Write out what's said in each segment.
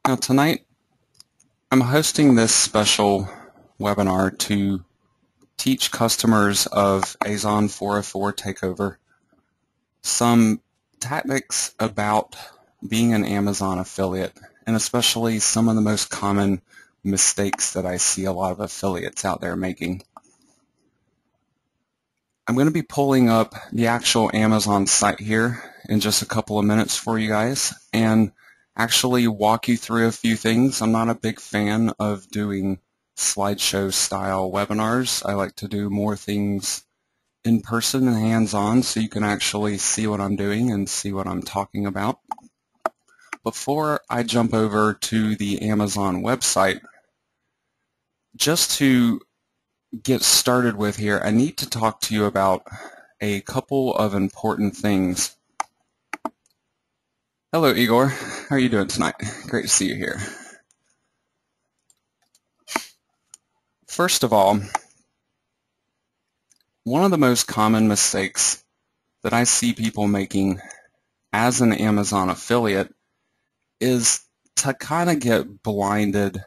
Now tonight I'm hosting this special webinar to teach customers of Azon 404 Takeover some tactics about being an Amazon affiliate, and especially some of the most common mistakes that I see a lot of affiliates out there making. I'm going to be pulling up the actual Amazon site here in just a couple of minutes for you guys and actually walk you through a few things. I'm not a big fan of doing slideshow style webinars. I like to do more things in person and hands-on so you can actually see what I'm doing and see what I'm talking about. Before I jump over to the Amazon website, just to get started with here, I need to talk to you about a couple of important things. Hello, Igor. How are you doing tonight? Great to see you here. First of all, one of the most common mistakes that I see people making as an Amazon affiliate is to kind of get blinded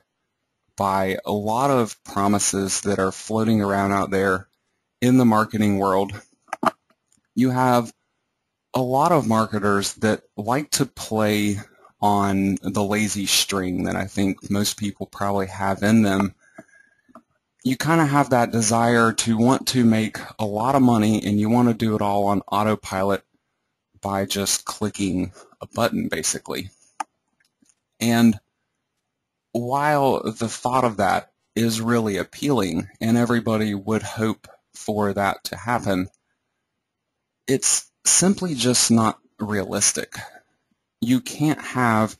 by a lot of promises that are floating around out there in the marketing world. You have a lot of marketers that like to play on the lazy string that I think most people probably have in them. You kind of have that desire to want to make a lot of money, and you want to do it all on autopilot by just clicking a button, basically. And while the thought of that is really appealing and everybody would hope for that to happen, it's simply just not realistic. You can't have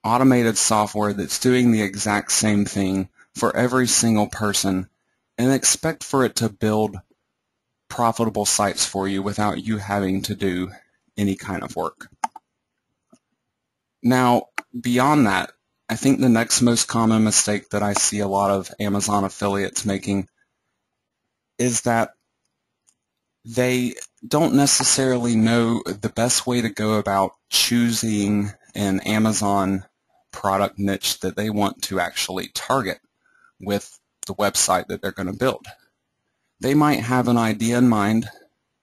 automated software that's doing the exact same thing for every single person and expect for it to build profitable sites for you without you having to do any kind of work. Now, beyond that, I think the next most common mistake that I see a lot of Amazon affiliates making is that they don't necessarily know the best way to go about choosing an Amazon product niche that they want to actually target with the website that they're going to build. They might have an idea in mind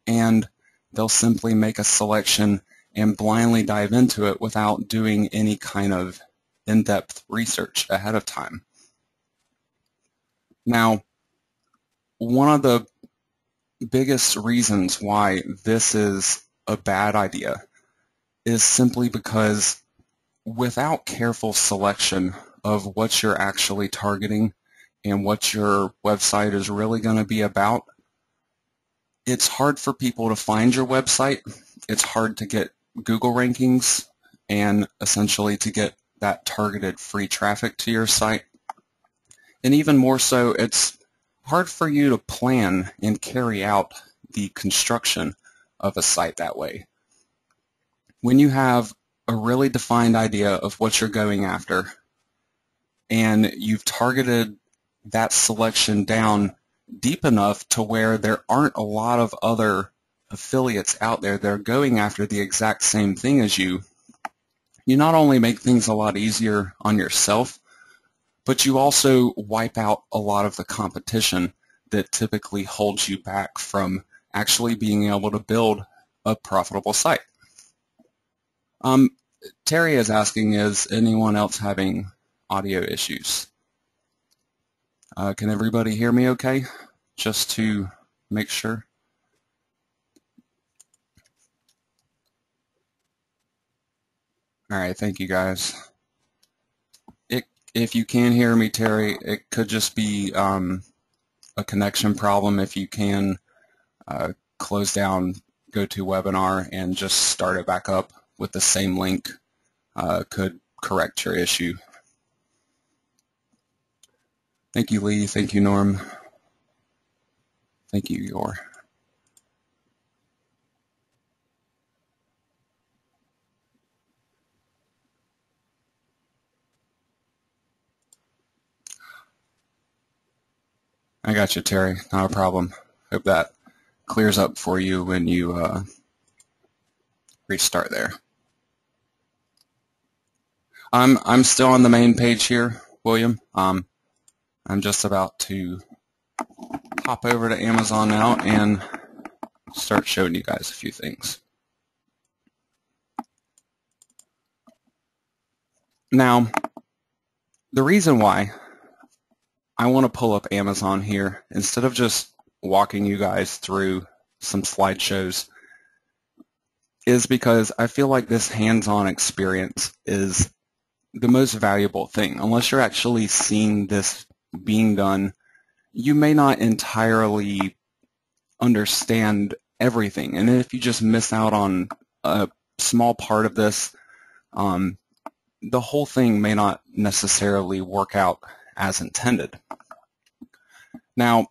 and they'll simply make a selection and blindly dive into it without doing any kind of in-depth research ahead of time. Now, one of the biggest reasons why this is a bad idea is simply because without careful selection of what you're actually targeting and what your website is really going to be about, it's hard for people to find your website. It's hard to get Google rankings and essentially to get that targeted free traffic to your site. And even more so, it's hard for you to plan and carry out the construction of a site that way. When you have a really defined idea of what you're going after and you've targeted that selection down deep enough to where there aren't a lot of other affiliates out there that are going after the exact same thing as you, you not only make things a lot easier on yourself, but you also wipe out a lot of the competition that typically holds you back from actually being able to build a profitable site. Terry is asking, is anyone else having audio issues? Can everybody hear me okay? Just to make sure. All right, thank you guys. If you can hear me, Terry, it could just be a connection problem. If you can close down GoToWebinar and just start it back up with the same link, could correct your issue. Thank you, Lee. Thank you, Norm. Thank you, Yor. I got you, Terry. Not a problem. Hope that clears up for you when you restart there. I'm still on the main page here, William. I'm just about to hop over to Amazon now and start showing you guys a few things. Now, the reason why I want to pull up Amazon here, instead of just walking you guys through some slideshows, is because I feel like this hands-on experience is the most valuable thing. Unless you're actually seeing this being done, you may not entirely understand everything. And if you just miss out on a small part of this, the whole thing may not necessarily work out as intended. Now,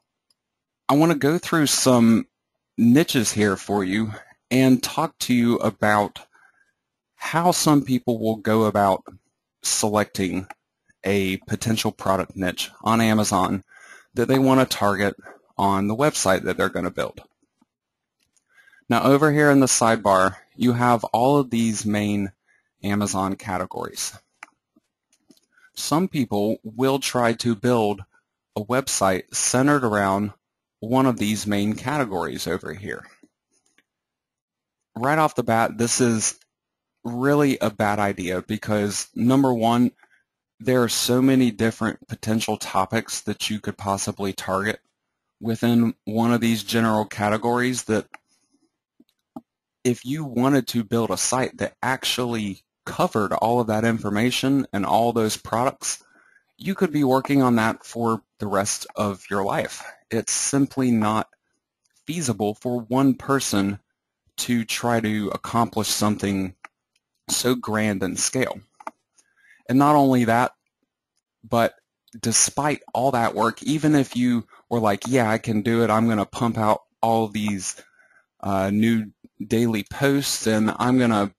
I want to go through some niches here for you and talk to you about how some people will go about selecting a potential product niche on Amazon that they want to target on the website that they're going to build. Now, over here in the sidebar, you have all of these main Amazon categories. Some people will try to build a website centered around one of these main categories over here. Right off the bat, this is really a bad idea because, number one, there are so many different potential topics that you could possibly target within one of these general categories that if you wanted to build a site that actually covered all of that information and all those products, you could be working on that for the rest of your life. It's simply not feasible for one person to try to accomplish something so grand in scale. And not only that, but despite all that work, even if you were like, yeah, I can do it, I'm going to pump out all these new daily posts and I'm going to,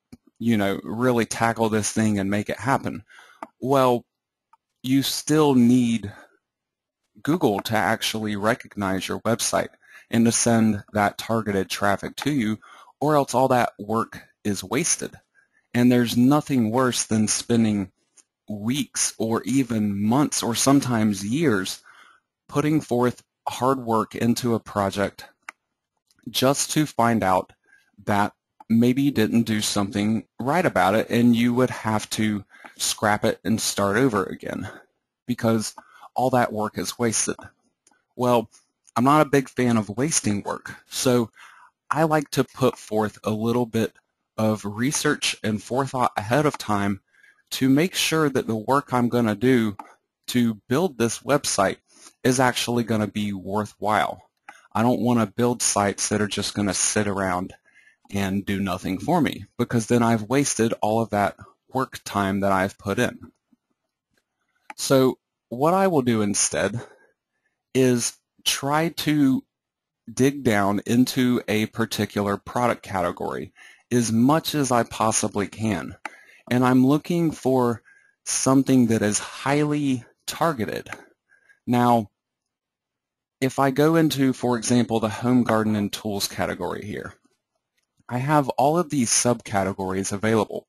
really tackle this thing and make it happen. Well, you still need Google to actually recognize your website and to send that targeted traffic to you, or else all that work is wasted. And there's nothing worse than spending weeks or even months or sometimes years putting forth hard work into a project just to find out that maybe you didn't do something right about it and you would have to scrap it and start over again because all that work is wasted. Well, I'm not a big fan of wasting work, so I like to put forth a little bit of research and forethought ahead of time to make sure that the work I'm going to do to build this website is actually going to be worthwhile. I don't want to build sites that are just going to sit around and do nothing for me, because then I've wasted all of that work time that I've put in. So what I will do instead is try to dig down into a particular product category as much as I possibly can. And I'm looking for something that is highly targeted. Now, if I go into, for example, the home garden and tools category here, I have all of these subcategories available.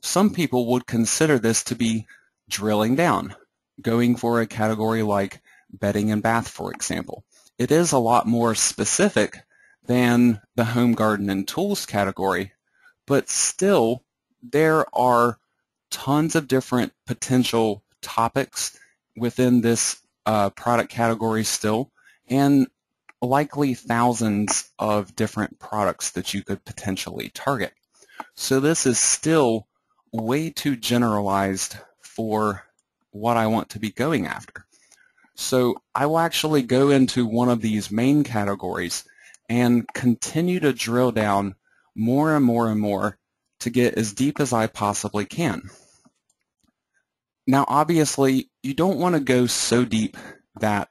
Some people would consider this to be drilling down, going for a category like bedding and bath, for example. It is a lot more specific than the home garden and tools category, but still there are tons of different potential topics within this product category still, and likely thousands of different products that you could potentially target. So this is still way too generalized for what I want to be going after. So I will actually go into one of these main categories and continue to drill down more and more and more to get as deep as I possibly can. Now, obviously, you don't want to go so deep that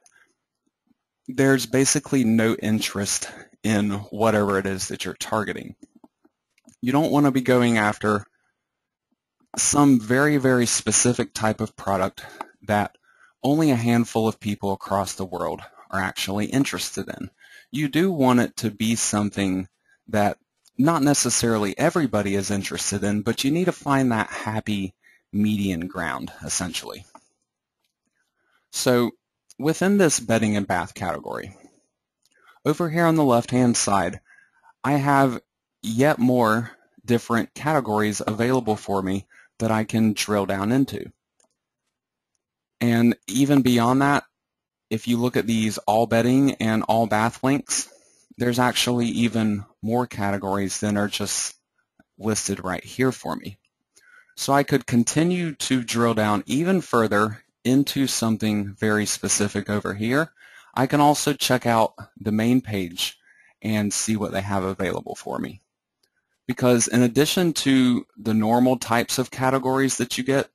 there's basically no interest in whatever it is that you're targeting. You don't want to be going after some very, very specific type of product that only a handful of people across the world are actually interested in. You do want it to be something that not necessarily everybody is interested in, but you need to find that happy median ground, essentially. So within this bedding and bath category, over here on the left-hand side, I have yet more different categories available for me that I can drill down into. And even beyond that, if you look at these all bedding and all bath links, there's actually even more categories than are just listed right here for me. So I could continue to drill down even further into something very specific over here. I can also check out the main page and see what they have available for me. Because in addition to the normal types of categories that you get,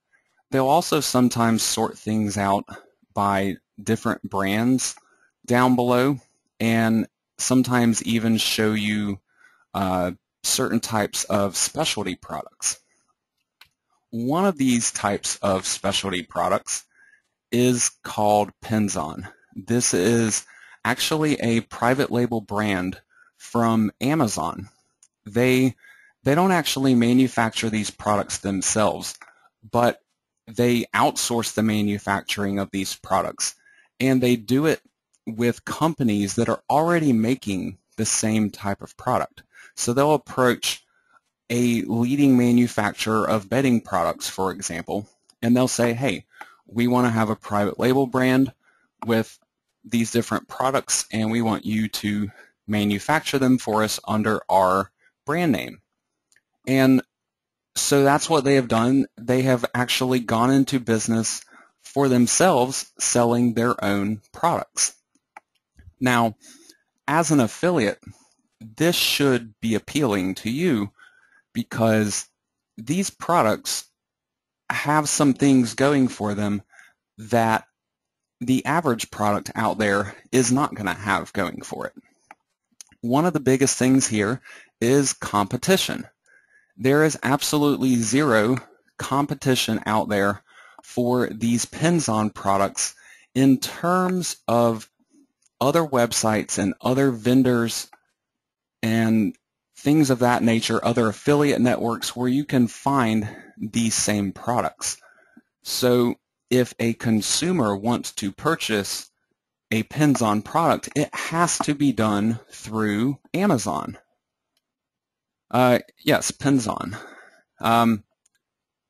they'll also sometimes sort things out by different brands down below, and sometimes even show you certain types of specialty products. One of these types of specialty products is called Penzon. This is actually a private label brand from Amazon. They don't actually manufacture these products themselves, but they outsource the manufacturing of these products, and they do it with companies that are already making the same type of product. So they'll approach a leading manufacturer of bedding products, for example, and they'll say, hey, we want to have a private label brand with these different products, and we want you to manufacture them for us under our brand name. And so that's what they have done. They have actually gone into business for themselves, selling their own products. Now, as an affiliate, this should be appealing to you because these products have some things going for them that the average product out there is not going to have going for it. One of the biggest things here is competition. There is absolutely zero competition out there for these Penzon products in terms of other websites and other vendors and things of that nature, other affiliate networks where you can find these same products. So if a consumer wants to purchase a Penzon product, it has to be done through Amazon. Yes, Penzon.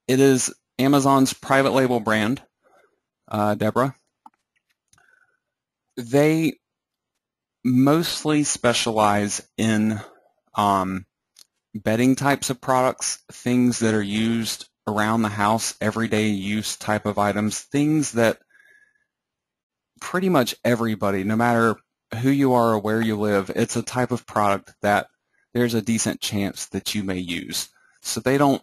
It is Amazon's private label brand, Deborah. They mostly specialize in bedding types of products, things that are used around the house, everyday use type of items, things that pretty much everybody, no matter who you are or where you live, it's a type of product that there's a decent chance that you may use. So they don't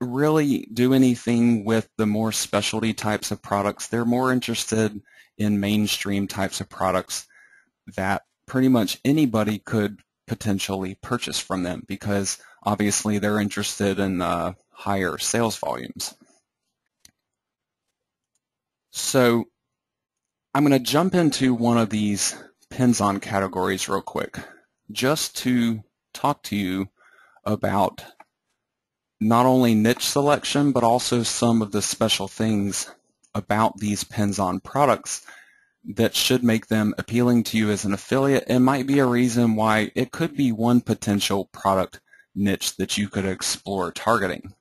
really do anything with the more specialty types of products. They're more interested in mainstream types of products that pretty much anybody could potentially purchase from them because obviously they're interested in higher sales volumes. So I'm going to jump into one of these Penzon categories real quick just to talk to you about not only niche selection but also some of the special things about these Penzon products that should make them appealing to you as an affiliate and might be a reason why it could be one potential product niche that you could explore targeting.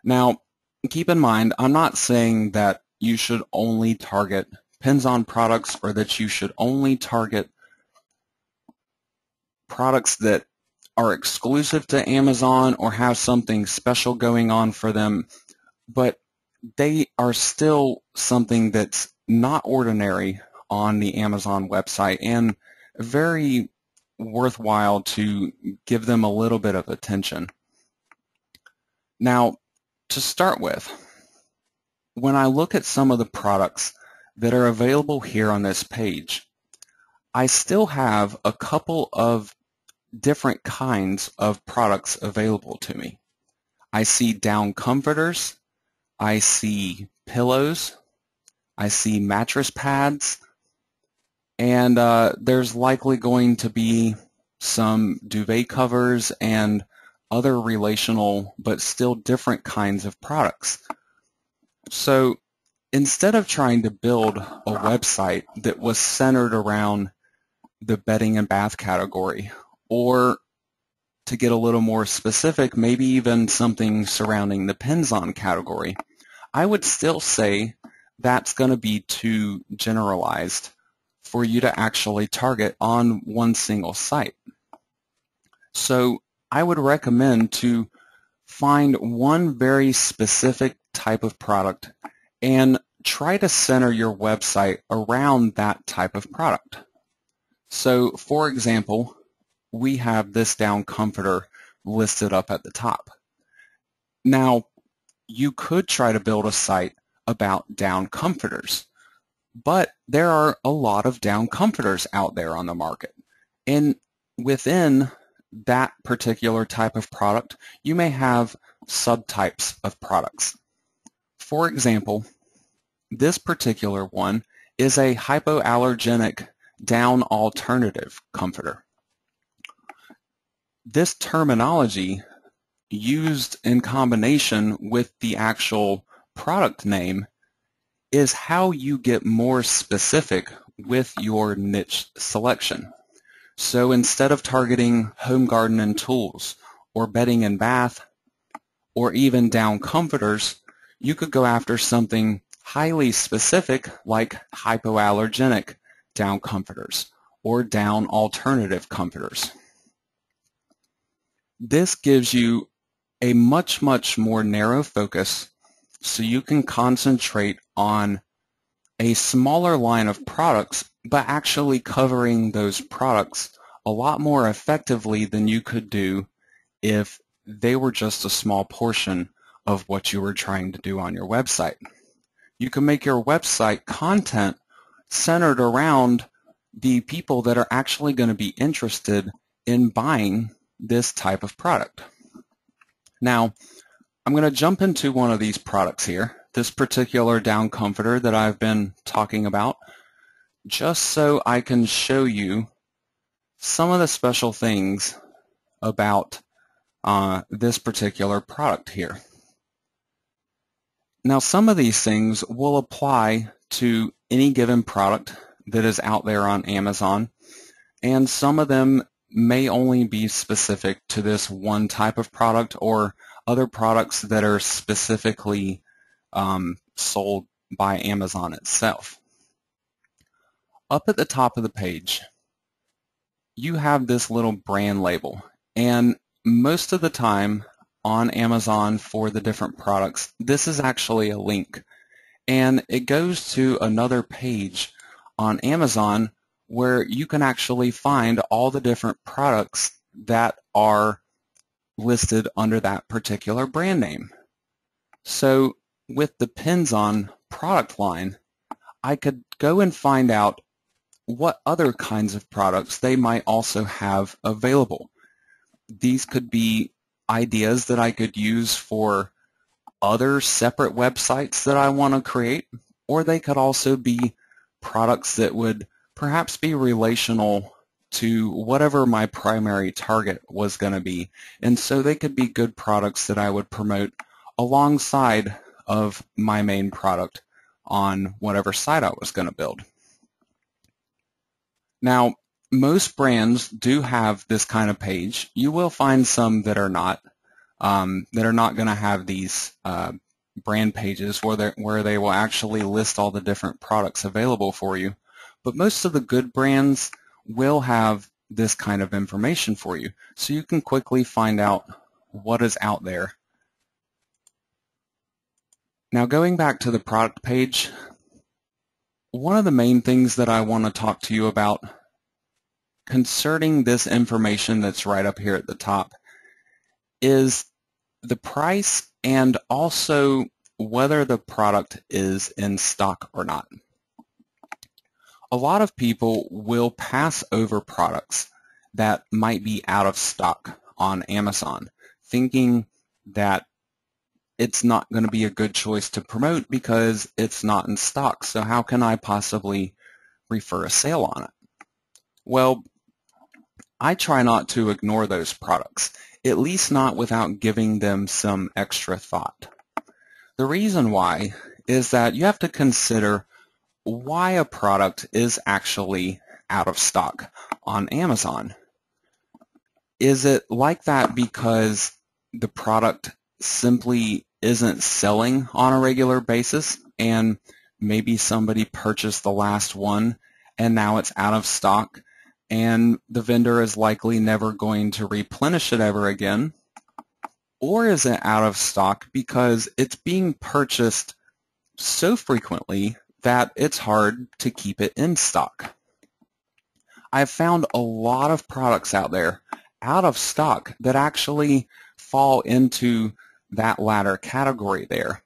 Now, keep in mind, I'm not saying that you should only target Penzon products or that you should only target products that are exclusive to Amazon or have something special going on for them, but they are still something that's not ordinary on the Amazon website and very worthwhile to give them a little bit of attention. Now, to start with, when I look at some of the products that are available here on this page, I still have a couple of different kinds of products available to me. I see down comforters, I see pillows, I see mattress pads, and there's likely going to be some duvet covers and other relational but still different kinds of products. So instead of trying to build a website that was centered around the bedding and bath category, or to get a little more specific, maybe even something surrounding the Pins-On category, I would still say that's going to be too generalized for you to actually target on one single site. So I would recommend to find one very specific type of product and try to center your website around that type of product. So for example, we have this down comforter listed up at the top. Now, you could try to build a site about down comforters, but there are a lot of down comforters out there on the market. And within that particular type of product, you may have subtypes of products. For example, this particular one is a hypoallergenic down alternative comforter. This terminology used in combination with the actual product name is how you get more specific with your niche selection. So instead of targeting home garden and tools, or bedding and bath, or even down comforters, you could go after something highly specific like hypoallergenic down comforters or down alternative comforters. This gives you a much more narrow focus, so you can concentrate on a smaller line of products, but actually covering those products a lot more effectively than you could do if they were just a small portion of what you were trying to do on your website. You can make your website content centered around the people that are actually going to be interested in buying this type of product. Now, I'm going to jump into one of these products here, this particular down comforter that I've been talking about, just so I can show you some of the special things about this particular product here. Now, some of these things will apply to any given product that is out there on Amazon, and some of them may only be specific to this one type of product or other products that are specifically sold by Amazon itself. Up at the top of the page, you have this little brand label, and most of the time on Amazon for the different products, this is actually a link, and it goes to another page on Amazon where you can actually find all the different products that are listed under that particular brand name. So with the Pins-On product line, I could go and find out what other kinds of products they might also have available. These could be ideas that I could use for other separate websites that I want to create, or they could also be products that would perhaps be relational to whatever my primary target was going to be. And so they could be good products that I would promote alongside of my main product on whatever site I was going to build. Now, most brands do have this kind of page. You will find some that are not going to have these brand pages where they will actually list all the different products available for you. But most of the good brands will have this kind of information for you, so you can quickly find out what is out there. Now, going back to the product page, one of the main things that I want to talk to you about concerning this information that's right up here at the top is the price and also whether the product is in stock or not. A lot of people will pass over products that might be out of stock on Amazon, thinking that it's not going to be a good choice to promote because it's not in stock. So how can I possibly refer a sale on it? Well, I try not to ignore those products. at least not without giving them some extra thought. The reason why is that you have to consider why a product is actually out of stock on Amazon. Is it like that because the product simply isn't selling on a regular basis and maybe somebody purchased the last one and now it's out of stock and the vendor is likely never going to replenish it ever again? Or is it out of stock because it's being purchased so frequently that it's hard to keep it in stock? I've found a lot of products out there out of stock that actually fall into that latter category there,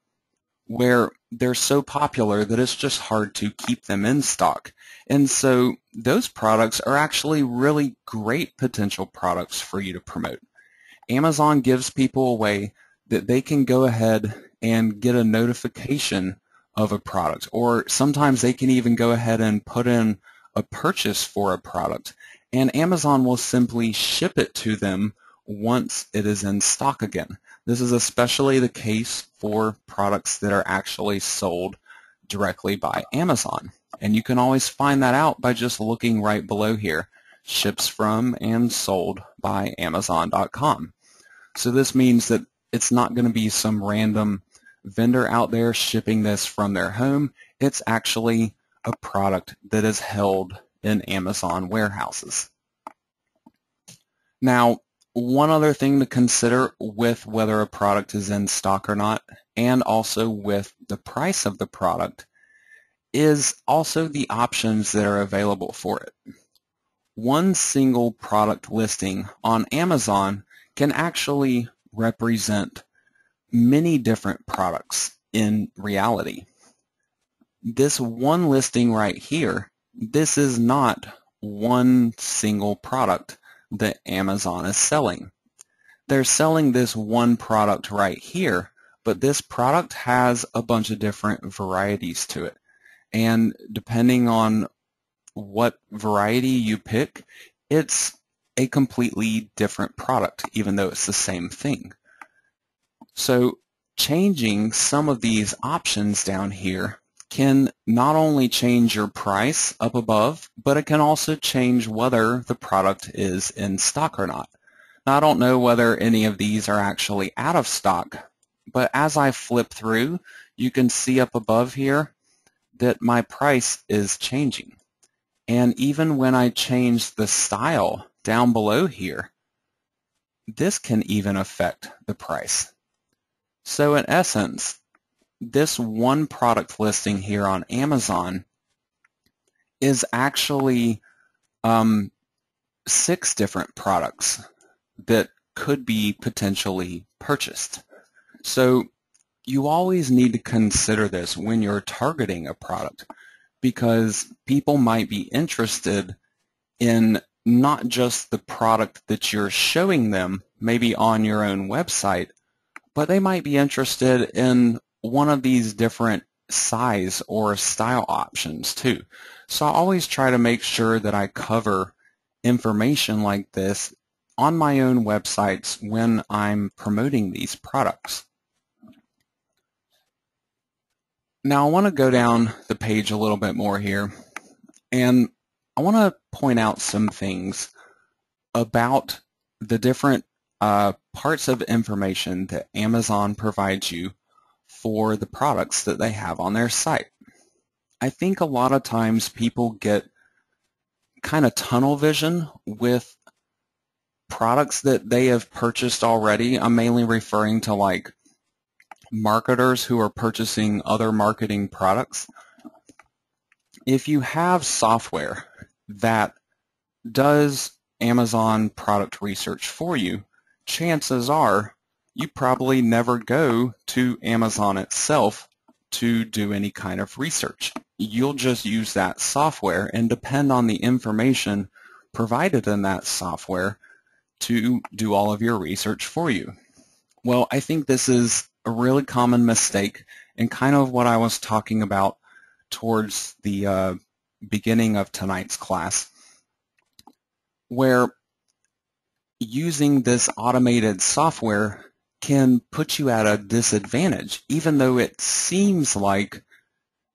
where they're so popular that it's just hard to keep them in stock. And so those products are actually really great potential products for you to promote. Amazon gives people a way that they can go ahead and get a notification of a product, or sometimes they can even go ahead and put in a purchase for a product, and Amazon will simply ship it to them once it is in stock again. This is especially the case for products that are actually sold directly by Amazon. And you can always find that out by just looking right below here, ships from and sold by Amazon.com. So this means that it's not going to be some random vendor out there shipping this from their home. It's actually a product that is held in Amazon warehouses. Now, one other thing to consider with whether a product is in stock or not, and also with the price of the product, is also the options that are available for it. One single product listing on Amazon can actually represent many different products in reality. This one listing right here, this is not one single product that Amazon is selling. They're selling this one product right here, but this product has a bunch of different varieties to it. And depending on what variety you pick, it's a completely different product, even though it's the same thing. So changing some of these options down here can not only change your price up above, but it can also change whether the product is in stock or not. Now, I don't know whether any of these are actually out of stock, but as I flip through, you can see up above here that my price is changing. And even when I change the style down below here, this can even affect the price. So in essence, this one product listing here on Amazon is actually 6 different products that could be potentially purchased. So you always need to consider this when you're targeting a product, because people might be interested in not just the product that you're showing them, maybe on your own website, but they might be interested in one of these different size or style options too. So I always try to make sure that I cover information like this on my own websites when I'm promoting these products. Now I want to go down the page a little bit more here, and I want to point out some things about the different parts of information that Amazon provides you for the products that they have on their site. I think a lot of times people get kind of tunnel vision with products that they have purchased already. I'm mainly referring to like marketers who are purchasing other marketing products. If you have software that does Amazon product research for you, chances are you probably never go to Amazon itself to do any kind of research. You'll just use that software and depend on the information provided in that software to do all of your research for you. Well, I think this is a really common mistake, and kind of what I was talking about towards the beginning of tonight's class, where using this automated software can put you at a disadvantage, even though it seems like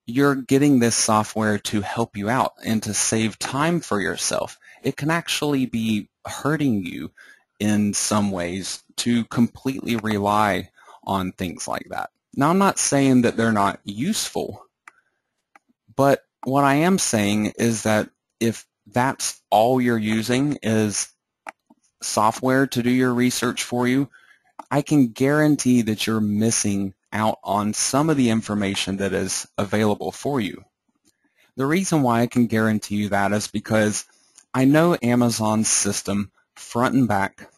you're getting this software to help you out and to save time for yourself. It can actually be hurting you in some ways to completely rely on things like that. Now, I'm not saying that they're not useful, but what I am saying is that if that's all you're using is software to do your research for you, I can guarantee that you're missing out on some of the information that is available for you. The reason why I can guarantee you that is because I know Amazon's system front and back.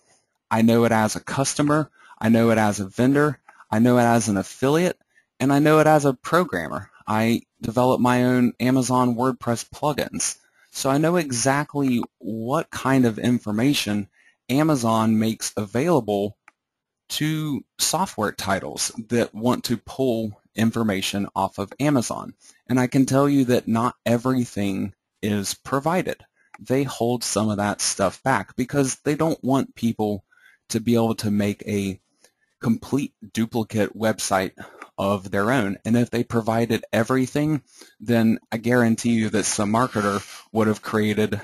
I know it as a customer, I know it as a vendor, I know it as an affiliate, and I know it as a programmer. I develop my own Amazon WordPress plugins. So I know exactly what kind of information Amazon makes available to software titles that want to pull information off of Amazon. And I can tell you that not everything is provided. They hold some of that stuff back because they don't want people to be able to make a complete duplicate website of their own. And if they provided everything, then I guarantee you that some marketer would have created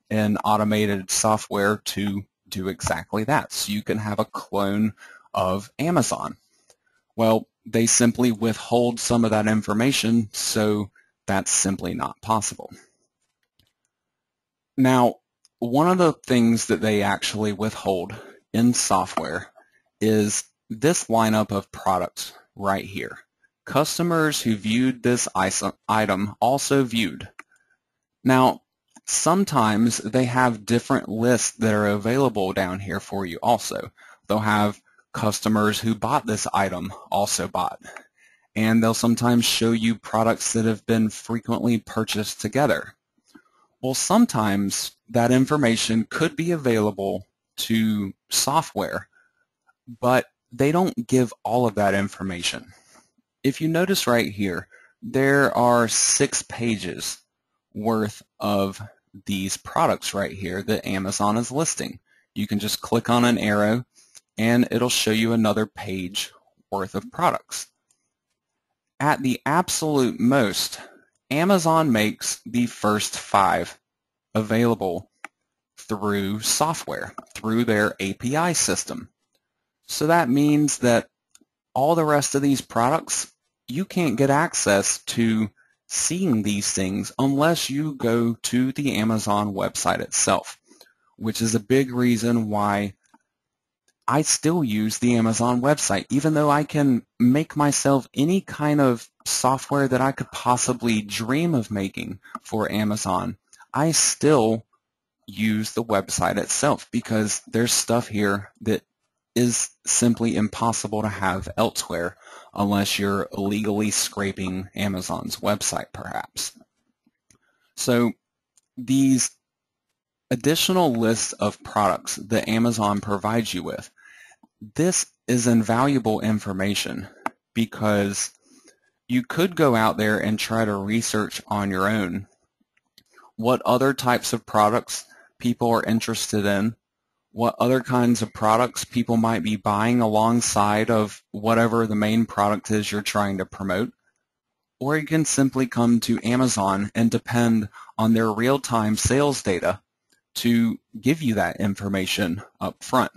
an automated software to do exactly that. So you can have a clone of Amazon. Well, they simply withhold some of that information, so that's simply not possible. Now, one of the things that they actually withhold in software is this lineup of products right here. Customers who viewed this item also viewed. Now, sometimes they have different lists that are available down here for you also. They'll have customers who bought this item also bought. And they'll sometimes show you products that have been frequently purchased together. Well, sometimes that information could be available to software, but they don't give all of that information. If you notice right here, there are 6 pages worth of these products right here that Amazon is listing. You can just click on an arrow and it'll show you another page worth of products. At the absolute most, Amazon makes the first 5 available through software, through their API system. So that means that all the rest of these products, you can't get access to seeing these things unless you go to the Amazon website itself, which is a big reason why I still use the Amazon website. Even though I can make myself any kind of software that I could possibly dream of making for Amazon, I still use the website itself because there's stuff here that is simply impossible to have elsewhere unless you're illegally scraping Amazon's website, perhaps. So these additional lists of products that Amazon provides you with, this is invaluable information because you could go out there and try to research on your own what other types of products people are interested in, what other kinds of products people might be buying alongside of whatever the main product is you're trying to promote. Or you can simply come to Amazon and depend on their real-time sales data to give you that information up front.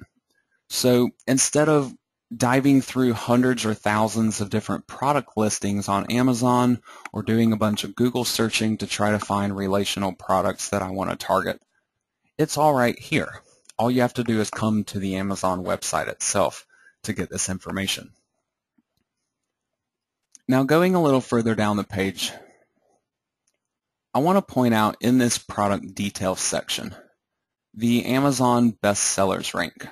So instead of diving through hundreds or thousands of different product listings on Amazon or doing a bunch of Google searching to try to find relational products that I want to target, it's all right here. All you have to do is come to the Amazon website itself to get this information. Now, going a little further down the page, I want to point out in this product details section, the Amazon bestsellers rank.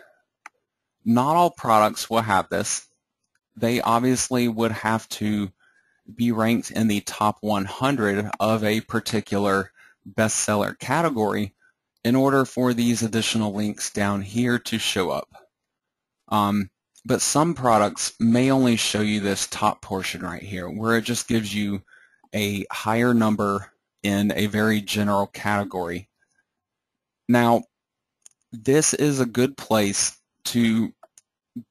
Not all products will have this. They obviously would have to be ranked in the top 100 of a particular bestseller category in order for these additional links down here to show up. But some products may only show you this top portion right here, where it just gives you a higher number in a very general category. Now, this is a good place to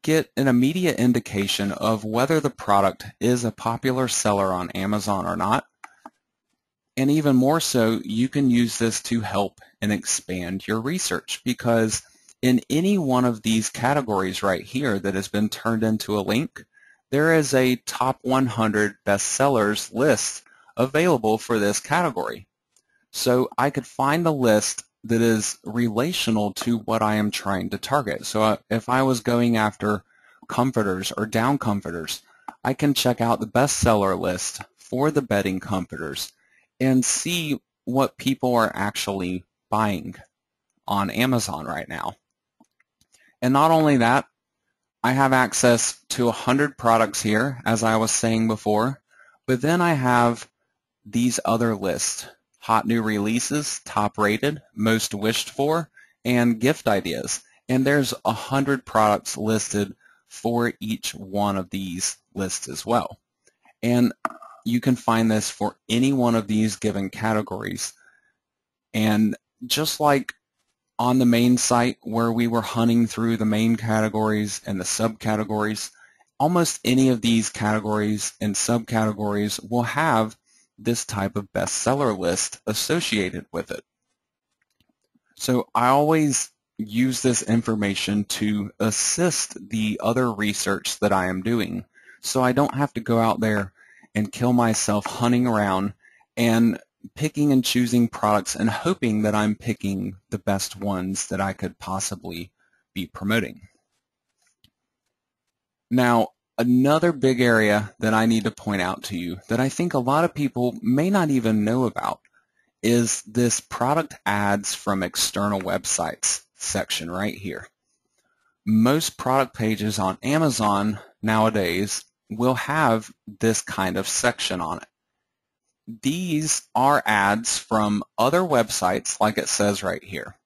get an immediate indication of whether the product is a popular seller on Amazon or not. And even more so, you can use this to help and expand your research, because in any one of these categories right here that has been turned into a link, there is a top 100 bestsellers list available for this category. So I could find the list that is relational to what I am trying to target. So if I was going after comforters or down comforters, I can check out the bestseller list for the bedding comforters and see what people are actually buying on Amazon right now. And not only that, I have access to 100 products here, as I was saying before, but then I have these other lists: hot new releases, top rated, most wished for, and gift ideas. And there's 100 products listed for each one of these lists as well. And you can find this for any one of these given categories. And just like on the main site where we were hunting through the main categories and the subcategories, almost any of these categories and subcategories will have this type of bestseller list associated with it. So I always use this information to assist the other research that I am doing, so I don't have to go out there and kill myself hunting around and picking and choosing products and hoping that I'm picking the best ones that I could possibly be promoting. Now, another big area that I need to point out to you that I think a lot of people may not even know about is this product ads from external websites section right here. Most product pages on Amazon nowadays will have this kind of section on it. These are ads from other websites, like it says right here.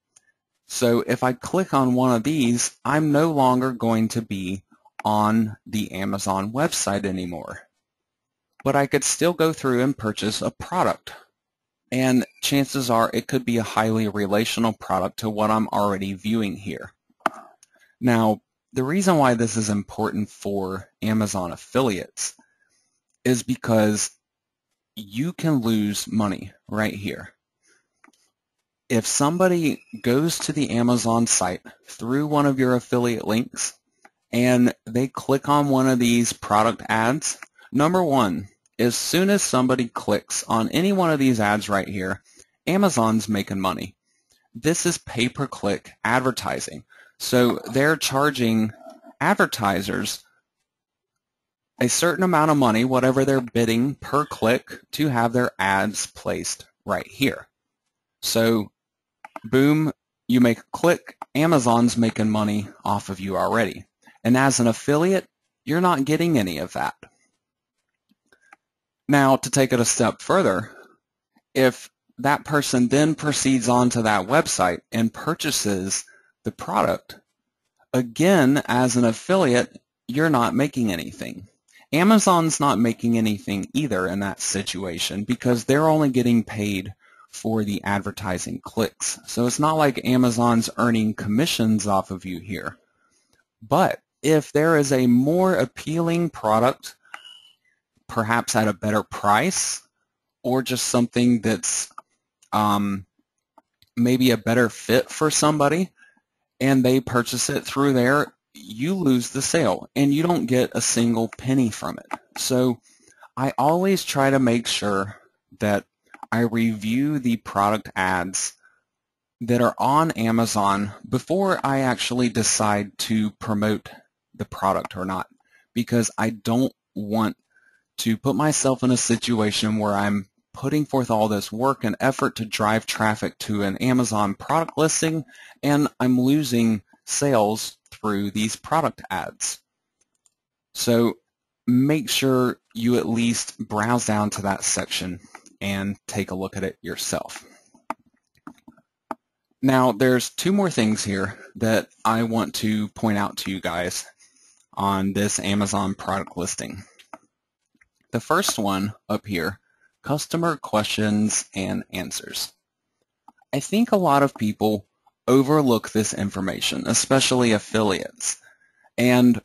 So if I click on one of these, I'm no longer going to be on the Amazon website anymore. But I could still go through and purchase a product. And chances are it could be a highly relational product to what I'm already viewing here. Now, the reason why this is important for Amazon affiliates is because you can lose money right here. If somebody goes to the Amazon site through one of your affiliate links and they click on one of these product ads, number one, as soon as somebody clicks on any one of these ads right here, Amazon's making money. This is pay-per-click advertising. So they're charging advertisers a certain amount of money, whatever they're bidding per click, to have their ads placed right here. So boom, you make a click, Amazon's making money off of you already. And as an affiliate, you're not getting any of that. Now, to take it a step further, if that person then proceeds onto that website and purchases the product, again, as an affiliate, you're not making anything. Amazon's not making anything either in that situation because they're only getting paid for the advertising clicks. So it's not like Amazon's earning commissions off of you here. But if there is a more appealing product, perhaps at a better price, or just something that's maybe a better fit for somebody, and they purchase it through there, you lose the sale and you don't get a single penny from it. So I always try to make sure that I review the product ads that are on Amazon before I actually decide to promote the product or not, because I don't want to put myself in a situation where I'm putting forth all this work and effort to drive traffic to an Amazon product listing and I'm losing sales through these product ads. So make sure you at least browse down to that section and take a look at it yourself. Now, there's two more things here that I want to point out to you guys on this Amazon product listing. The first one up here, customer questions and answers. I think a lot of people overlook this information, especially affiliates. And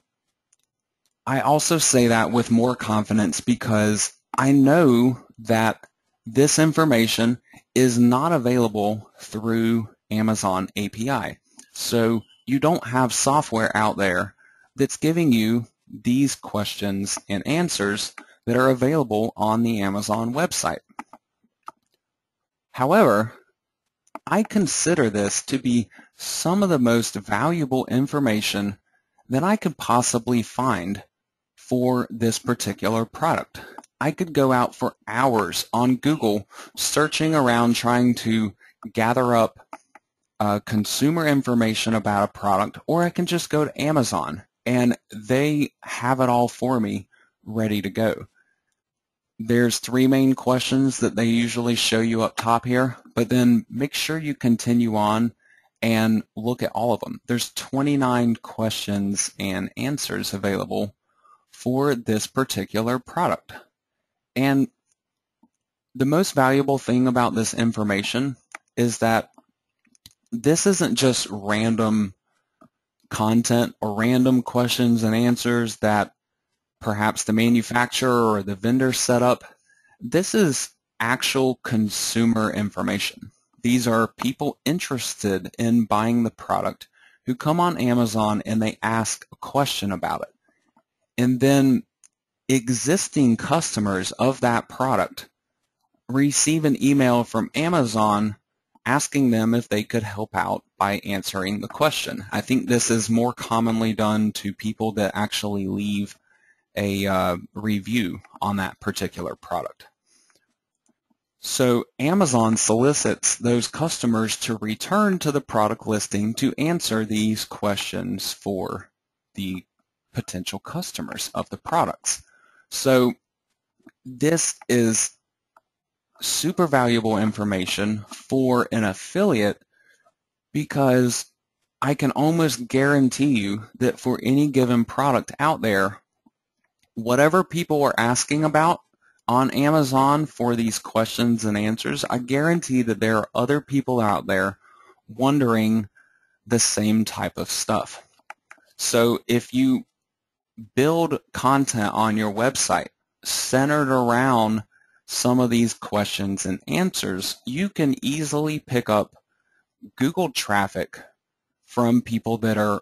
I also say that with more confidence because I know that this information is not available through Amazon API. So you don't have software out there that's giving you these questions and answers that are available on the Amazon website. However, I consider this to be some of the most valuable information that I could possibly find for this particular product. I could go out for hours on Google searching around trying to gather up consumer information about a product, or I can just go to Amazon and they have it all for me ready to go. There's 3 main questions that they usually show you up top here, but then make sure you continue on and look at all of them. There's 29 questions and answers available for this particular product. And the most valuable thing about this information is that this isn't just random content or random questions and answers that perhaps the manufacturer or the vendor set up. This is actual consumer information. These are people interested in buying the product who come on Amazon and they ask a question about it. And then existing customers of that product receive an email from Amazon asking them if they could help out by answering the question. I think this is more commonly done to people that actually leave a review on that particular product. So Amazon solicits those customers to return to the product listing to answer these questions for the potential customers of the products. So this is super valuable information for an affiliate because I can almost guarantee you that for any given product out there, whatever people are asking about on Amazon for these questions and answers, I guarantee that there are other people out there wondering the same type of stuff. So if you build content on your website centered around some of these questions and answers, you can easily pick up Google traffic from people that are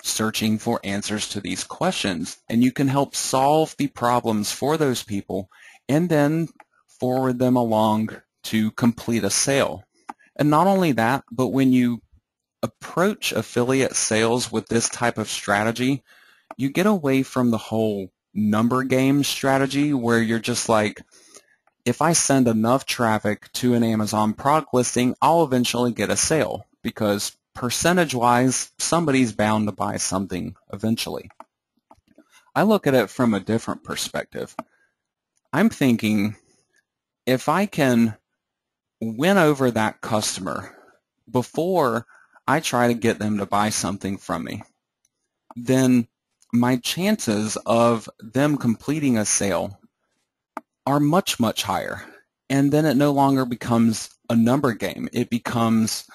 searching for answers to these questions, and you can help solve the problems for those people and then forward them along to complete a sale. And not only that, but when you approach affiliate sales with this type of strategy, you get away from the whole number game strategy where you're just like, if I send enough traffic to an Amazon product listing, I'll eventually get a sale because percentage-wise, somebody's bound to buy something eventually. I look at it from a different perspective. I'm thinking, if I can win over that customer before I try to get them to buy something from me, then my chances of them completing a sale are much, much higher. And then it no longer becomes a number game. It becomes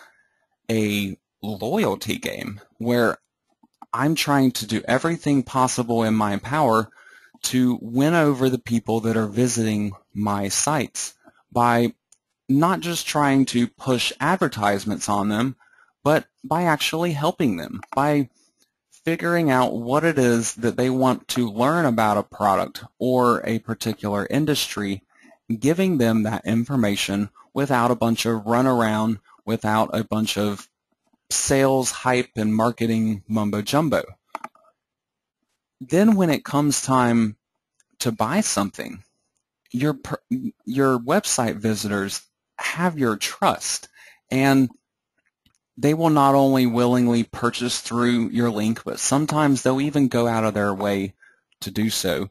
a loyalty game where I'm trying to do everything possible in my power to win over the people that are visiting my sites by not just trying to push advertisements on them, but by actually helping them, by figuring out what it is that they want to learn about a product or a particular industry, giving them that information without a bunch of runaround, without a bunch of sales hype and marketing mumbo jumbo. Then when it comes time to buy something, your website visitors have your trust, and they will not only willingly purchase through your link, but sometimes they'll even go out of their way to do so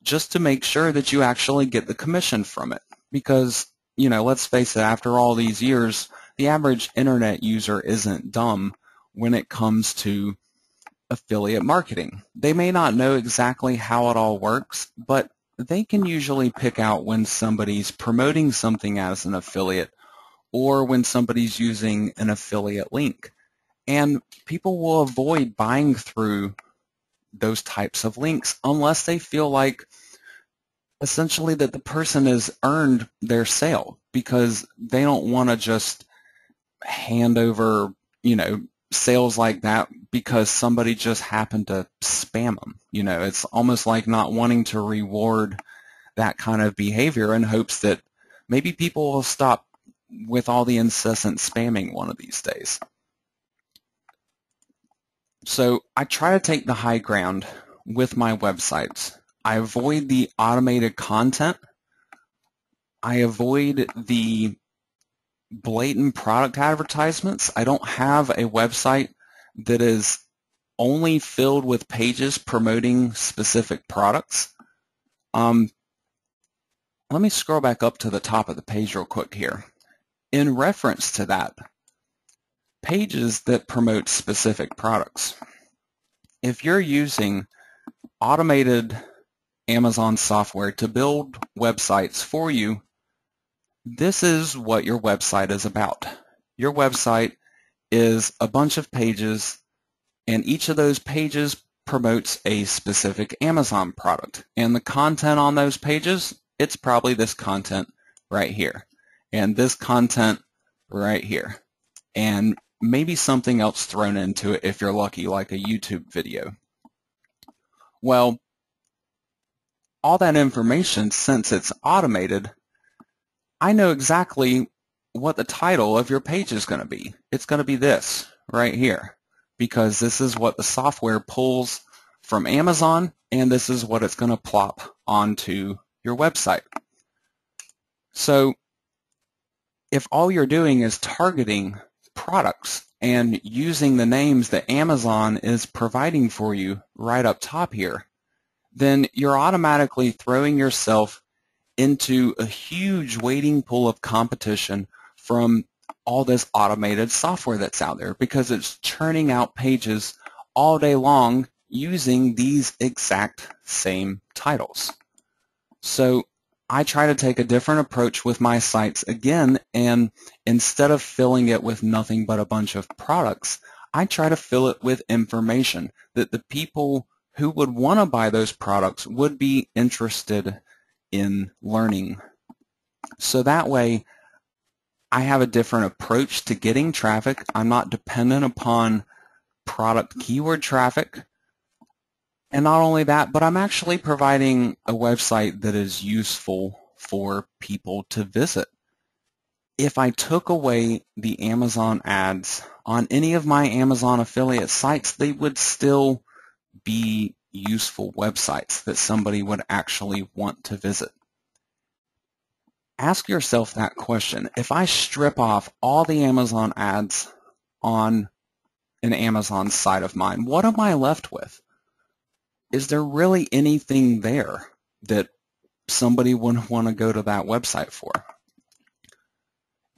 just to make sure that you actually get the commission from it. Because, you know, let's face it, after all these years, the average internet user isn't dumb when it comes to affiliate marketing. They may not know exactly how it all works, but they can usually pick out when somebody's promoting something as an affiliate or when somebody's using an affiliate link. And people will avoid buying through those types of links unless they feel like essentially that the person has earned their sale, because they don't want to just hand over, sales like that because somebody just happened to spam them. It's almost like not wanting to reward that kind of behavior in hopes that maybe people will stop with all the incessant spamming one of these days. So I try to take the high ground with my websites. I avoid the automated content. I avoid the blatant product advertisements. I don't have a website that is only filled with pages promoting specific products. Let me scroll back up to the top of the page real quick here. In reference to that, pages that promote specific products. If you're using automated Amazon software to build websites for you, this is what your website is about. Your website is a bunch of pages, and each of those pages promotes a specific Amazon product. And the content on those pages, it's probably this content right here, and this content right here, and maybe something else thrown into it if you're lucky, like a YouTube video. Well, all that information, since it's automated, I know exactly what the title of your page is going to be. It's going to be this right here, because this is what the software pulls from Amazon, and this is what it's going to plop onto your website. So if all you're doing is targeting products and using the names that Amazon is providing for you right up top here, then you're automatically throwing yourself into a huge wading pool of competition from all this automated software that's out there, because it's churning out pages all day long using these exact same titles. So I try to take a different approach with my sites again, and instead of filling it with nothing but a bunch of products, I try to fill it with information that the people who would want to buy those products would be interested in learning. So that way I have a different approach to getting traffic. I'm not dependent upon product keyword traffic. And not only that, but I'm actually providing a website that is useful for people to visit. If I took away the Amazon ads on any of my Amazon affiliate sites, they would still be useful websites that somebody would actually want to visit. Ask yourself that question. If I strip off all the Amazon ads on an Amazon site of mine, what am I left with? Is there really anything there that somebody would want to go to that website for?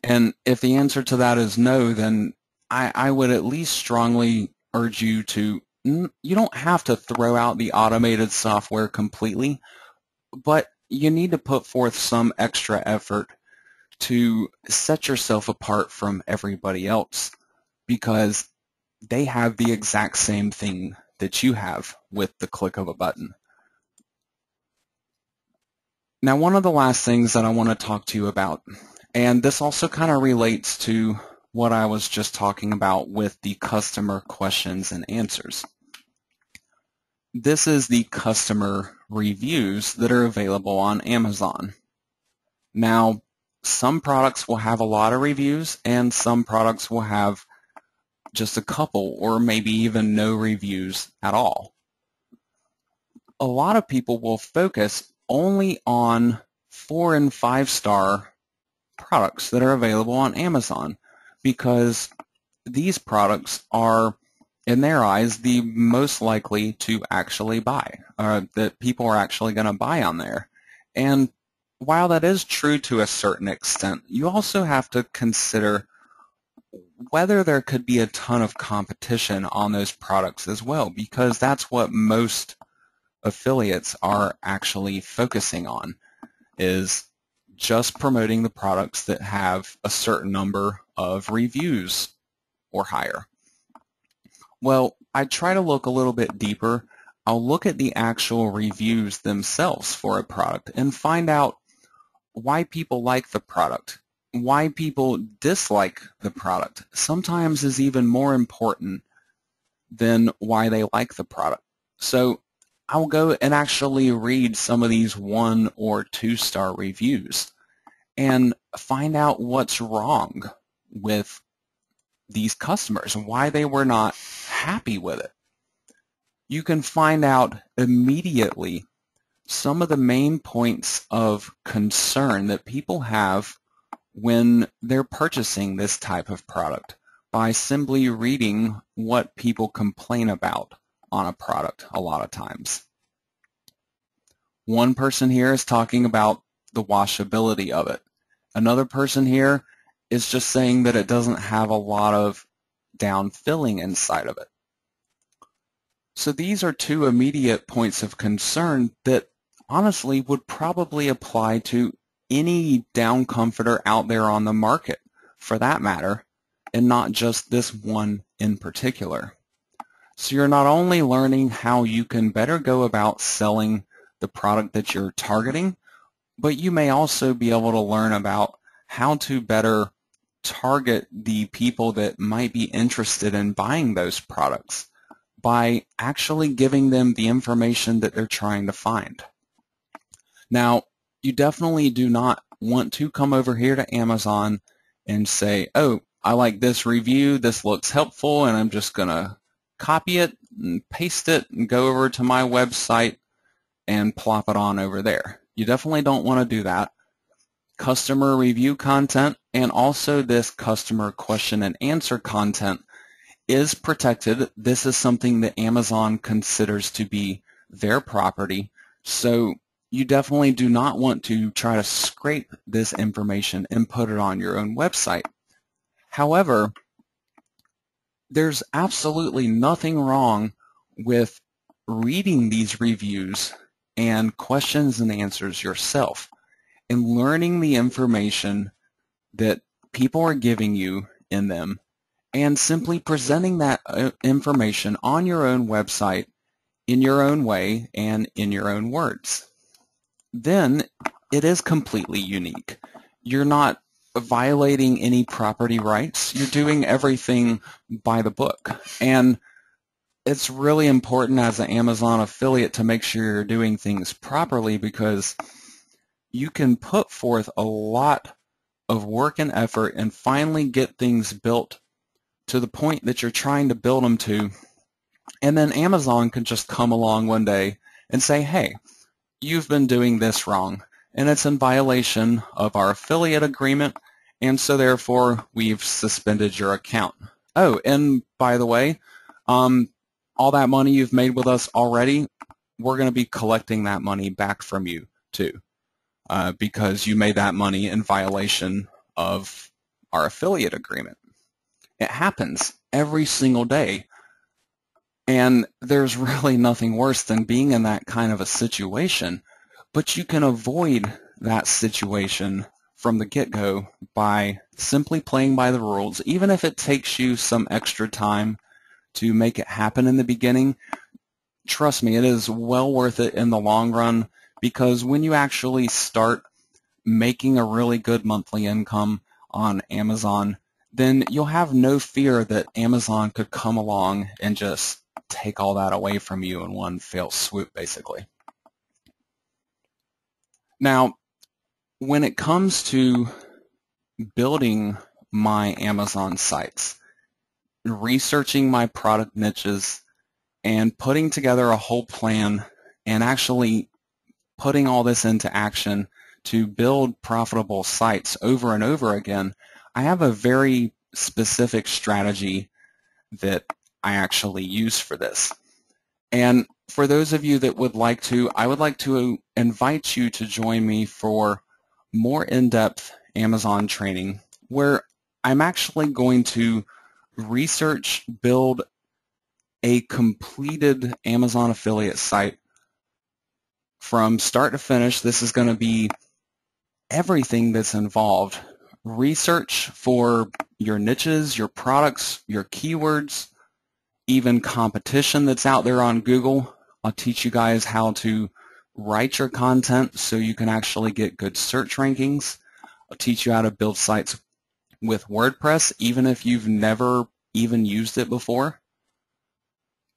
And if the answer to that is no, then I would at least strongly urge you to, you don't have to throw out the automated software completely, but you need to put forth some extra effort to set yourself apart from everybody else, because they have the exact same thing that you have with the click of a button. Now, one of the last things that I want to talk to you about, and this also kind of relates to what I was just talking about with the customer questions and answers. This is the customer reviews that are available on Amazon. Now, some products will have a lot of reviews, and some products will have just a couple or maybe even no reviews at all. A lot of people will focus only on 4- and 5-star products that are available on Amazon, because these products are, in their eyes, the most likely to actually buy, that people are actually going to buy on there. And while that is true to a certain extent, you also have to consider whether there could be a ton of competition on those products as well, because that's what most affiliates are actually focusing on, is just promoting the products that have a certain number of reviews or higher? Well, I try to look a little bit deeper. I'll look at the actual reviews themselves for a product and find out why people like the product, why people dislike the product. Sometimes is even more important than why they like the product. So I'll go and actually read some of these 1- or 2-star reviews and find out what's wrong with these customers, why they were not happy with it. You can find out immediately some of the main points of concern that people have when they're purchasing this type of product by simply reading what people complain about on a product a lot of times. One person here is talking about the washability of it. Another person here is just saying that it doesn't have a lot of down filling inside of it. So these are 2 immediate points of concern that honestly would probably apply to any down comforter out there on the market for that matter, and not just this one in particular. So you're not only learning how you can better go about selling the product that you're targeting, but you may also be able to learn about how to better target the people that might be interested in buying those products by actually giving them the information that they're trying to find. Now, you definitely do not want to come over here to Amazon and say, oh, I like this review, this looks helpful, and I'm just going to copy it and paste it and go over to my website and plop it on over there. You definitely don't want to do that. Customer review content and also this customer question and answer content is protected. This is something that Amazon considers to be their property. So you definitely do not want to try to scrape this information and put it on your own website. However, there's absolutely nothing wrong with reading these reviews and questions and answers yourself and learning the information that people are giving you in them and simply presenting that information on your own website in your own way and in your own words. Then it is completely unique. You're not violating any property rights. You're doing everything by the book. And it's really important as an Amazon affiliate to make sure you're doing things properly, because you can put forth a lot of work and effort and finally get things built to the point that you're trying to build them to, and then Amazon can just come along one day and say, hey, you've been doing this wrong, and it's in violation of our affiliate agreement, and so therefore we've suspended your account. Oh, and by the way, all that money you've made with us already, we're going to be collecting that money back from you too, because you made that money in violation of our affiliate agreement. It happens every single day, and there's really nothing worse than being in that kind of a situation, but you can avoid that situation from the get-go by simply playing by the rules. Even if it takes you some extra time to make it happen in the beginning, trust me, it is well worth it in the long run, because when you actually start making a really good monthly income on Amazon, then you'll have no fear that Amazon could come along and just take all that away from you in one fell swoop, basically. Now, when it comes to building my Amazon sites, researching my product niches, and putting together a whole plan and actually putting all this into action to build profitable sites over and over again, I have a very specific strategy that I actually use for this. And for those of you that would like to, I would like to invite you to join me for more in-depth Amazon training, where I'm actually going to research, build a completed Amazon affiliate site from start to finish. This is going to be everything that's involved. Research for your niches, your products, your keywords, even competition that's out there on Google. I'll teach you guys how to write your content so you can actually get good search rankings. I'll teach you how to build sites with WordPress, even if you've never even used it before.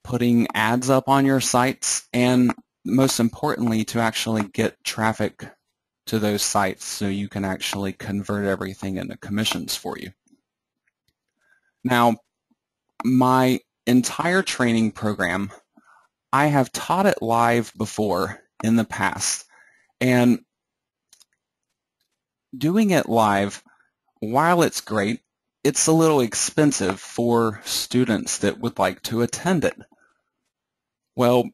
Putting ads up on your sites, and most importantly, to actually get traffic to those sites so you can actually convert everything into commissions for you. Now, my entire training program, I have taught it live before in the past, and doing it live, while it's great, it's a little expensive for students that would like to attend it. Well,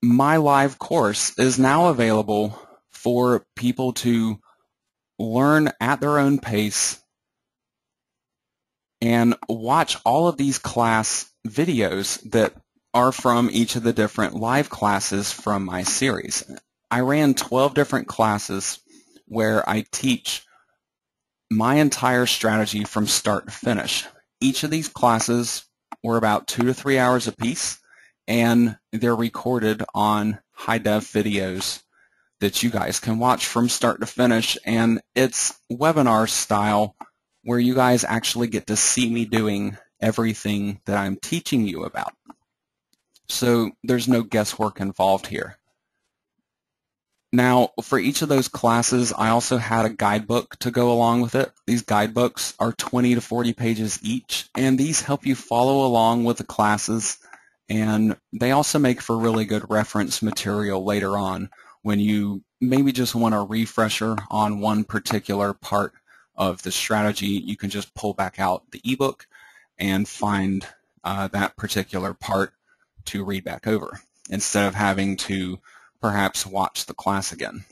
my live course is now available for people to learn at their own pace and watch all of these class videos that are from each of the different live classes from my series. I ran 12 different classes where I teach my entire strategy from start to finish. Each of these classes were about 2 to 3 hours apiece, and they're recorded on high-def videos that you guys can watch from start to finish, and it's webinar style where you guys actually get to see me doing everything that I'm teaching you about. So there's no guesswork involved here. Now, for each of those classes, I also had a guidebook to go along with it. These guidebooks are 20 to 40 pages each, and these help you follow along with the classes, and they also make for really good reference material later on when you maybe just want a refresher on one particular part of the strategy. You can just pull back out the ebook and find that particular part to read back over instead of having to perhaps watch the class again.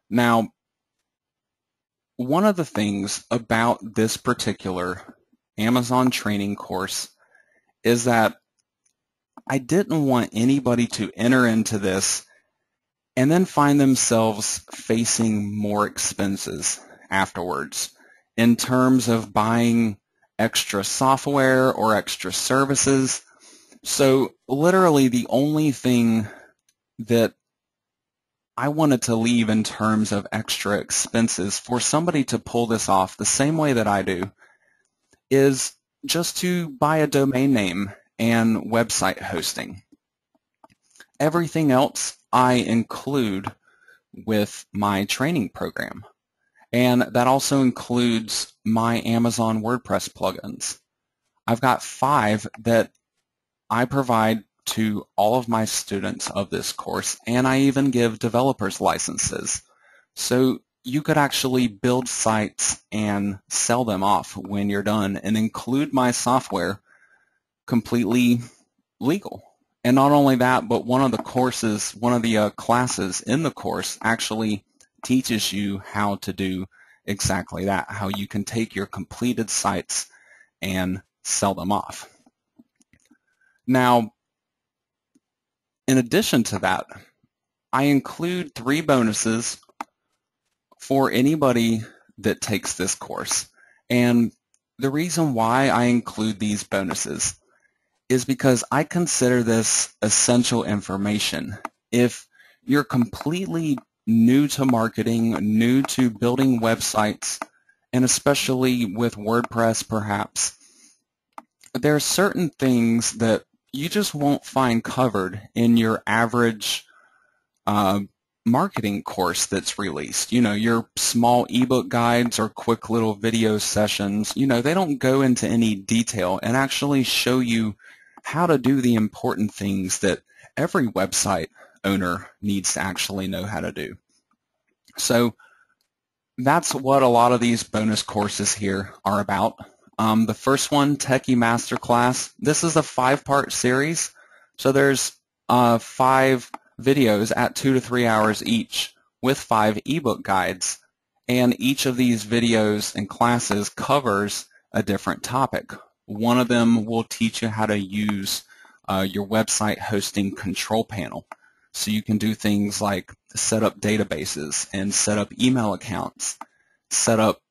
Now, one of the things about this particular Amazon training course is that I didn't want anybody to enter into this and then find themselves facing more expenses afterwards in terms of buying extra software or extra services. So literally the only thing that I wanted to leave in terms of extra expenses for somebody to pull this off the same way that I do is just to buy a domain name and website hosting. Everything else I include with my training program, and that also includes my Amazon WordPress plugins. I've got 5 that I provide to all of my students of this course, and I even give developers licenses. So you could actually build sites and sell them off when you're done and include my software completely legal. And not only that, but one of the classes in the course actually teaches you how to do exactly that, how you can take your completed sites and sell them off. Now, in addition to that, I include 3 bonuses for anybody that takes this course. And the reason why I include these bonuses is because I consider this essential information. If you're completely new to marketing, new to building websites, and especially with WordPress perhaps, there are certain things that you just won't find covered in your average marketing course that's released. You know, your small ebook guides or quick little video sessions, you know, they don't go into any detail and actually show you how to do the important things that every website owner needs to actually know how to do. So that's what a lot of these bonus courses here are about. The first one, Techie Masterclass, this is a 5-part series. So there's 5 videos at 2 to 3 hours each with 5 ebook guides. And each of these videos and classes covers a different topic. One of them will teach you how to use your website hosting control panel. So you can do things like set up databases and set up email accounts, set up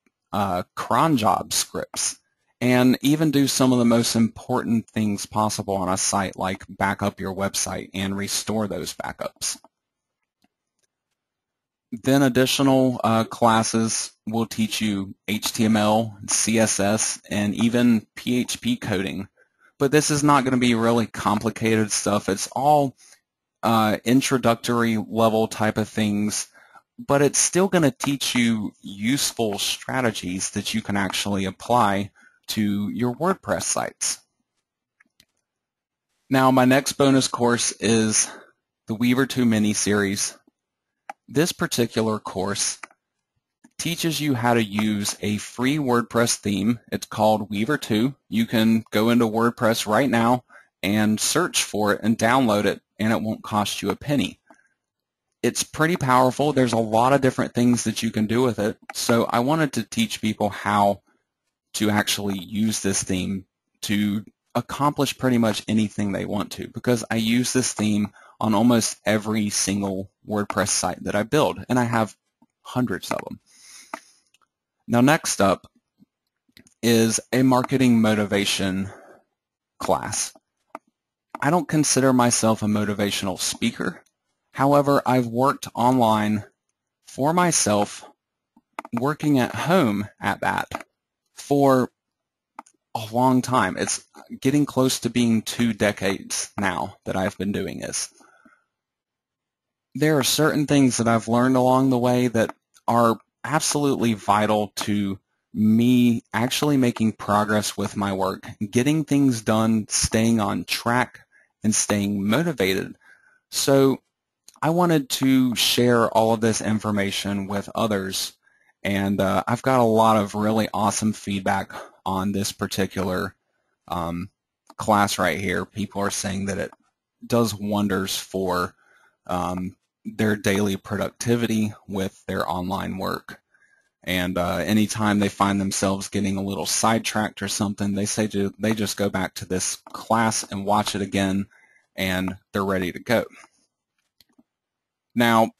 cron job scripts, and even do some of the most important things possible on a site, like back up your website and restore those backups. Then additional classes will teach you HTML, CSS, and even PHP coding. But this is not going to be really complicated stuff. It's all introductory level type of things, but it's still going to teach you useful strategies that you can actually apply to your WordPress sites. Now, my next bonus course is the Weaver 2 mini series. This particular course teaches you how to use a free WordPress theme. It's called Weaver 2. You can go into WordPress right now and search for it and download it, and it won't cost you a penny. It's pretty powerful. There's a lot of different things that you can do with it. So I wanted to teach people how to actually use this theme to accomplish pretty much anything they want to, because I use this theme on almost every single WordPress site that I build, and I have hundreds of them. Now, next up is a marketing motivation class. I don't consider myself a motivational speaker. However, I've worked online for myself, working at home at that, for a long time. It's getting close to being 2 decades now that I've been doing this. There are certain things that I've learned along the way that are absolutely vital to me actually making progress with my work, getting things done, staying on track, and staying motivated. So I wanted to share all of this information with others, and I've got a lot of really awesome feedback on this particular class right here. People are saying that it does wonders for their daily productivity with their online work. And anytime they find themselves getting a little sidetracked or something, they say they just go back to this class and watch it again, and they're ready to go. Now,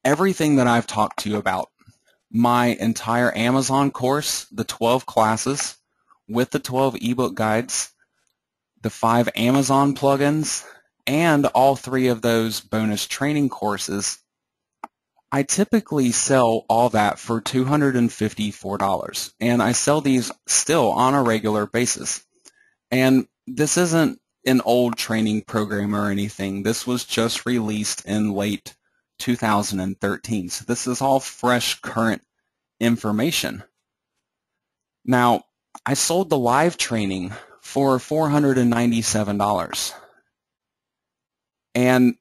everything that I've talked to you about, my entire Amazon course, the 12 classes with the 12 ebook guides, the 5 Amazon plugins, and all 3 of those bonus training courses, I typically sell all that for $254, and I sell these still on a regular basis. And this isn't an old training program or anything. This was just released in late 2013, so this is all fresh, current information. Now, I sold the live training for $497. And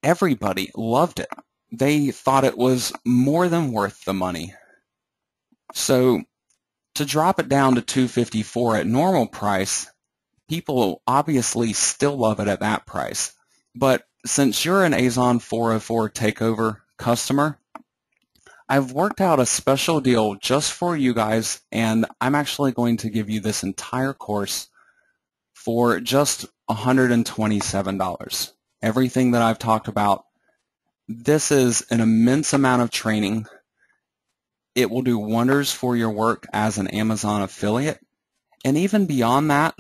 everybody loved it. They thought it was more than worth the money. So to drop it down to $254 at normal price, people obviously still love it at that price. But since you're an Azon 404 Takeover customer, I've worked out a special deal just for you guys, and I'm actually going to give you this entire course for just $127. Everything that I've talked about, this is an immense amount of training. It will do wonders for your work as an Amazon affiliate. And even beyond that,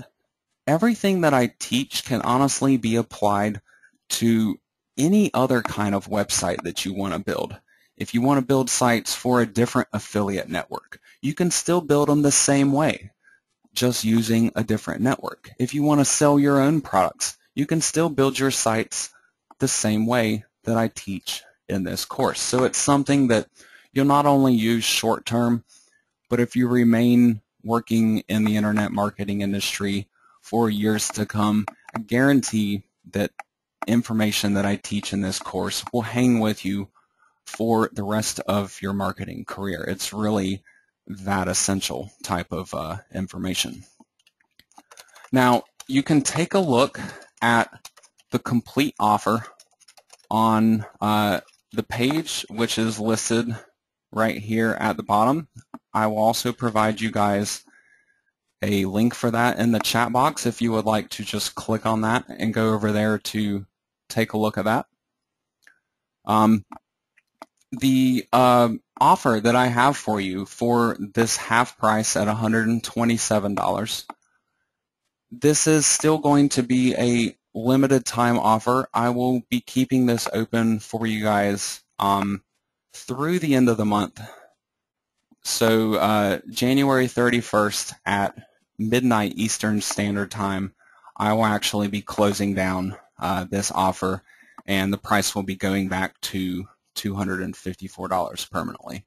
everything that I teach can honestly be applied to any other kind of website that you want to build. If you want to build sites for a different affiliate network, you can still build them the same way, just using a different network. If you want to sell your own products, you can still build your sites the same way that I teach in this course. So it's something that you'll not only use short term, but if you remain working in the internet marketing industry for years to come, I guarantee that information that I teach in this course will hang with you for the rest of your marketing career. It's really that essential type of information. Now, you can take a look at the complete offer on the page, which is listed right here at the bottom. I will also provide you guys a link for that in the chat box if you would like to just click on that and go over there to take a look at that. The offer that I have for you for this half price at $127, this is still going to be a limited time offer. I will be keeping this open for you guys through the end of the month. So January 31st at midnight Eastern Standard Time, I will actually be closing down this offer, and the price will be going back to $254 permanently.